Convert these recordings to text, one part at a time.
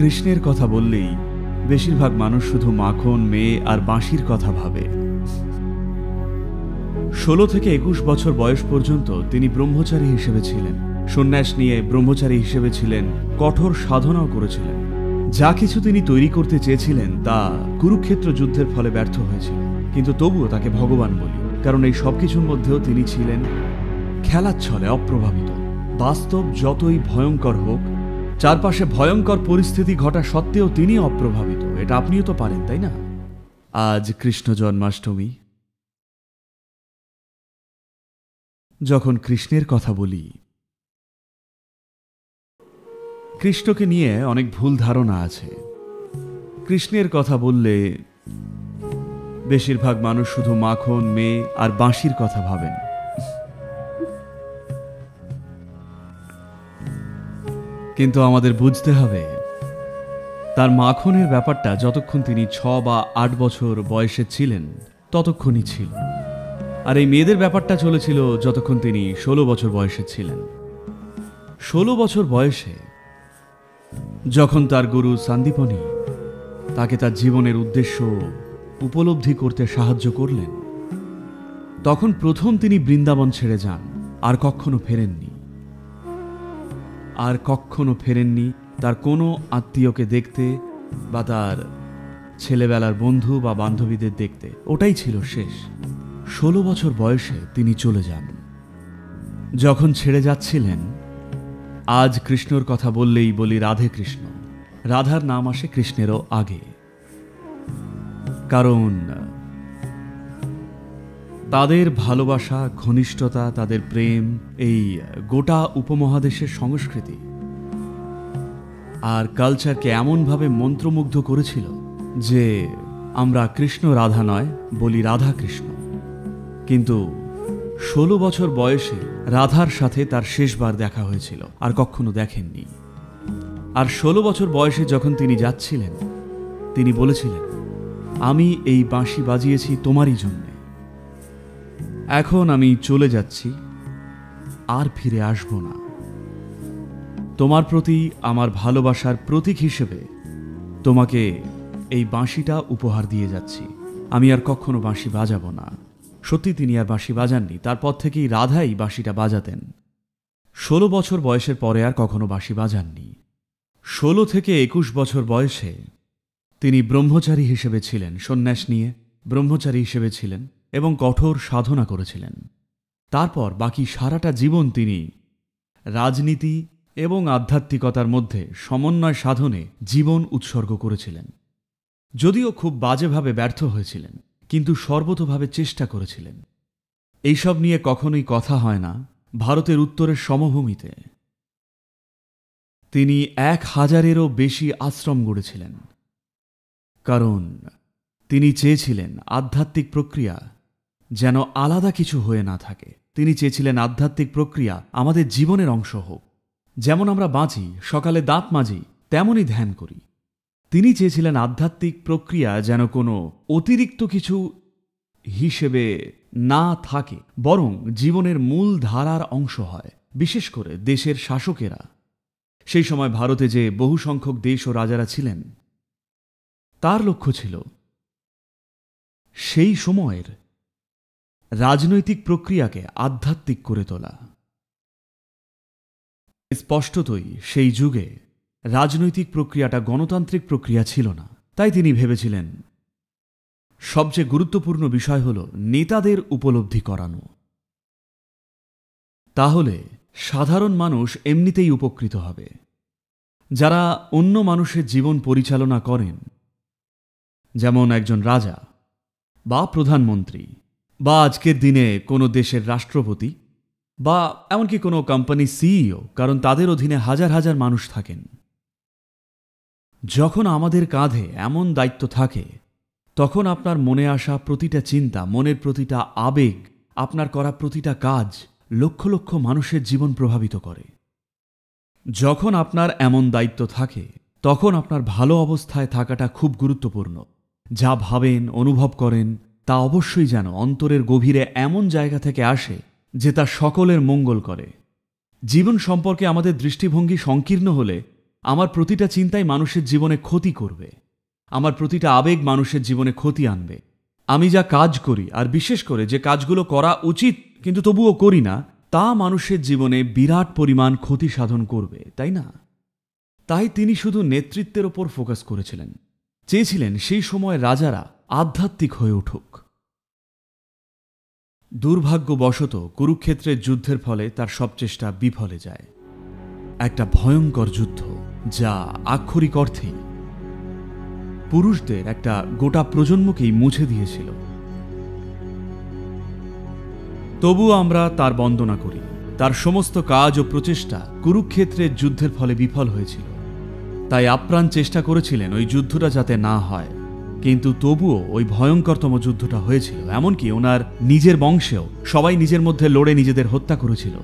কৃষ্ণের কথা বললেই বেশিরভাগ মানুষ শুধু মাখন, মেয়ে আর বাঁশির কথা ভাবে। 16 থেকে 21 বছর বয়স পর্যন্ত তিনি ব্রহ্মচারী হিসেবে ছিলেন, সন্ন্যাস নিয়ে ব্রহ্মচারী হিসেবে ছিলেন, কঠোর সাধনাও করেছিলেন। যা কিছু তিনি তৈরি করতে চেয়েছিলেন তা কুরুক্ষেত্র যুদ্ধের ফলে ব্যর্থ হয়েছিল, কিন্তু তবুও তাকে ভগবান বলি, কারণ এই সবকিছুর মধ্যেও তিনি ছিলেন খেলার ছলে অপ্রভাবিত। বাস্তব যতই ভয়ঙ্কর হোক, চারপাশে ভয়ঙ্কর পরিস্থিতি ঘটা সত্ত্বেও তিনি অপ্রভাবিত। এটা আপনিও তো পারেন, তাই না? আজ কৃষ্ণ জন্মাষ্টমী। যখন কৃষ্ণের কথা বলি, কৃষ্ণকে নিয়ে অনেক ভুল ধারণা আছে। কৃষ্ণের কথা বললে বেশিরভাগ মানুষ শুধু মাখন, মেয়ে আর বাঁশির কথা ভাবেন। কিন্তু আমাদের বুঝতে হবে, তার মাখনের ব্যাপারটা যতক্ষণ তিনি 6 বা 8 বছর বয়সে ছিলেন ততক্ষণই ছিল, আর এই মেয়েদের ব্যাপারটা চলেছিল যতক্ষণ তিনি 16 বছর বয়সে ছিলেন। 16 বছর বয়সে যখন তার গুরু সান্দীপনী তাকে তার জীবনের উদ্দেশ্য উপলব্ধি করতে সাহায্য করলেন, তখন প্রথম তিনি বৃন্দাবন ছেড়ে যান, আর কখনো ফেরেননি তার কোনো আত্মীয়কে দেখতে বা তার ছেলেবেলার বন্ধু বা বান্ধবীদের দেখতে। ওটাই ছিল শেষ। 16 বছর বয়সে তিনি চলে যান। যখন ছেড়ে যাচ্ছিলেন, আজ কৃষ্ণর কথা বললেই বলি রাধে কৃষ্ণ। রাধার নাম আসে কৃষ্ণেরও আগে, কারণ তাদের ভালোবাসা, ঘনিষ্ঠতা, তাদের প্রেম এই গোটা উপমহাদেশের সংস্কৃতি আর কালচারকে এমনভাবে মন্ত্রমুগ্ধ করেছিল যে আমরা কৃষ্ণ রাধা নয়, বলি রাধা কৃষ্ণ। কিন্তু 16 বছর বয়সে রাধার সাথে তার শেষবার দেখা হয়েছিল, আর কখনো দেখেননি। আর 16 বছর বয়সে যখন তিনি যাচ্ছিলেন, তিনি বলেছিলেন, আমি এই বাঁশি বাজিয়েছি তোমারই জন্যে, এখন আমি চলে যাচ্ছি, আর ফিরে আসব না। তোমার প্রতি আমার ভালোবাসার প্রতীক হিসেবে তোমাকে এই বাঁশিটা উপহার দিয়ে যাচ্ছি, আমি আর কখনো বাঁশি বাজাবো না। সত্যি তিনি আর বাঁশি বাজাননি। তারপর থেকেই রাধাই বাঁশিটা বাজাতেন। 16 বছর বয়সের পরে আর কখনো বাঁশি বাজাননি। 16 থেকে 21 বছর বয়সে তিনি ব্রহ্মচারী হিসেবে ছিলেন, সন্ন্যাস নিয়ে ব্রহ্মচারী হিসেবে ছিলেন এবং কঠোর সাধনা করেছিলেন। তারপর বাকি সারাটা জীবন তিনি রাজনীতি এবং আধ্যাত্মিকতার মধ্যে সমন্বয় সাধনে জীবন উৎসর্গ করেছিলেন। যদিও খুব বাজেভাবে ব্যর্থ হয়েছিলেন, কিন্তু সর্বতোভাবে চেষ্টা করেছিলেন। এইসব নিয়ে কখনোই কথা হয় না। ভারতের উত্তরের সমভূমিতে তিনি 1000-এরও বেশি আশ্রম গড়েছিলেন, কারণ তিনি চেয়েছিলেন আধ্যাত্মিক প্রক্রিয়া যেন আলাদা কিছু হয়ে না থাকে। তিনি চেয়েছিলেন আধ্যাত্মিক প্রক্রিয়া আমাদের জীবনের অংশ হোক। যেমন আমরা বাঁচি, সকালে দাঁত মাজি, তেমনই ধ্যান করি। তিনি চেয়েছিলেন আধ্যাত্মিক প্রক্রিয়া যেন কোনো অতিরিক্ত কিছু হিসেবে না থাকে, বরং জীবনের মূল ধারার অংশ হয়। বিশেষ করে দেশের শাসকেরা, সেই সময় ভারতে যে বহু সংখ্যক দেশ ও রাজারা ছিলেন, তার লক্ষ্য ছিল সেই সময়ের রাজনৈতিক প্রক্রিয়াকে আধ্যাত্মিক করে তোলা। স্পষ্টতই সেই যুগে রাজনৈতিক প্রক্রিয়াটা গণতান্ত্রিক প্রক্রিয়া ছিল না। তাই তিনি ভেবেছিলেন সবচেয়ে গুরুত্বপূর্ণ বিষয় হল নেতাদের উপলব্ধি করানো। তাহলে সাধারণ মানুষ এমনিতেই উপকৃত হবে। যারা অন্য মানুষের জীবন পরিচালনা করেন, যেমন একজন রাজা বা প্রধানমন্ত্রী বা আজকের দিনে কোনো দেশের রাষ্ট্রপতি বা এমনকি কোনো কোম্পানি সিইও, কারণ তাদের অধীনে হাজার হাজার মানুষ থাকেন। যখন আমাদের কাঁধে এমন দায়িত্ব থাকে, তখন আপনার মনে আসা প্রতিটা চিন্তা, মনের প্রতিটা আবেগ, আপনার করা প্রতিটা কাজ লক্ষ লক্ষ মানুষের জীবন প্রভাবিত করে। যখন আপনার এমন দায়িত্ব থাকে, তখন আপনার ভালো অবস্থায় থাকাটা খুব গুরুত্বপূর্ণ। যা ভাবেন, অনুভব করেন, তা অবশ্যই যেন অন্তরের গভীরে এমন জায়গা থেকে আসে যে তা সকলের মঙ্গল করে। জীবন সম্পর্কে আমাদের দৃষ্টিভঙ্গি সংকীর্ণ হলে আমার প্রতিটা চিন্তাই মানুষের জীবনে ক্ষতি করবে, আমার প্রতিটা আবেগ মানুষের জীবনে ক্ষতি আনবে। আমি যা কাজ করি, আর বিশেষ করে যে কাজগুলো করা উচিত কিন্তু তবুও করি না, তা মানুষের জীবনে বিরাট পরিমাণ ক্ষতি সাধন করবে, তাই না? তাই তিনি শুধু নেতৃত্বের ওপর ফোকাস করেছিলেন, চেয়েছিলেন সেই সময় রাজারা আধ্যাত্মিক হয়ে উঠুক। দুর্ভাগ্যবশত কুরুক্ষেত্রের যুদ্ধের ফলে তার সব চেষ্টা বিফলে যায়। একটা ভয়ঙ্কর যুদ্ধ, যা আক্ষরিক অর্থেই পুরুষদের একটা গোটা প্রজন্মকেই মুছে দিয়েছিল। তবুও আমরা তার বন্দনা করি। তার সমস্ত কাজ ও প্রচেষ্টা কুরুক্ষেত্রের যুদ্ধের ফলে বিফল হয়েছিল। তাই আপ্রাণ চেষ্টা করেছিলেন ওই যুদ্ধটা যাতে না হয়, কিন্তু তবুও ওই ভয়ঙ্করতম যুদ্ধটা হয়েছিল। এমনকি ওনার নিজের বংশেও সবাই নিজের মধ্যে লড়ে নিজেদের হত্যা করেছিল।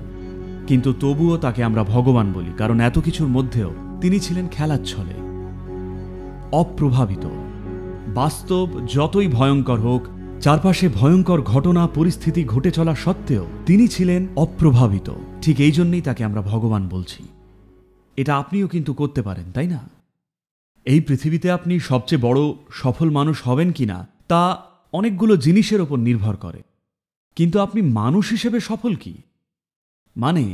কিন্তু তবুও তাকে আমরা ভগবান বলি, কারণ এত কিছুর মধ্যেও তিনি ছিলেন খেলার ছলে, অপ্রভাবিত। বাস্তব যতই ভয়ঙ্কর হোক, চারপাশে ভয়ঙ্কর ঘটনা পরিস্থিতি ঘটে চলা সত্ত্বেও তিনি ছিলেন অপ্রভাবিত। ঠিক এই জন্যই তাকে আমরা ভগবান বলছি। এটা আপনিও কিন্তু করতে পারেন, তাই না? এই পৃথিবীতে আপনি সবচেয়ে বড় সফল মানুষ হবেন কিনা তা অনেকগুলো জিনিসের ওপর নির্ভর করে, কিন্তু আপনি মানুষ হিসেবে সফল কি? মানে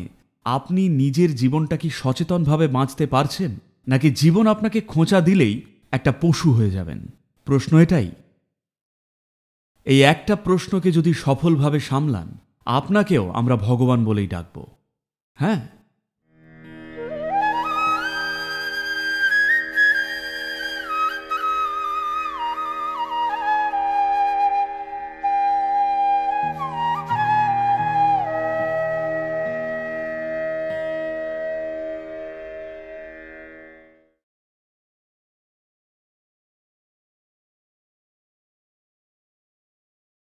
আপনি নিজের জীবনটা কি সচেতনভাবে বাঁচতে পারছেন, নাকি জীবন আপনাকে খোঁচা দিলেই একটা পশু হয়ে যাবেন? প্রশ্ন এটাই। এই একটা প্রশ্নকে যদি সফলভাবে সামলান, আপনাকেও আমরা ভগবান বলেই ডাকব। হ্যাঁ,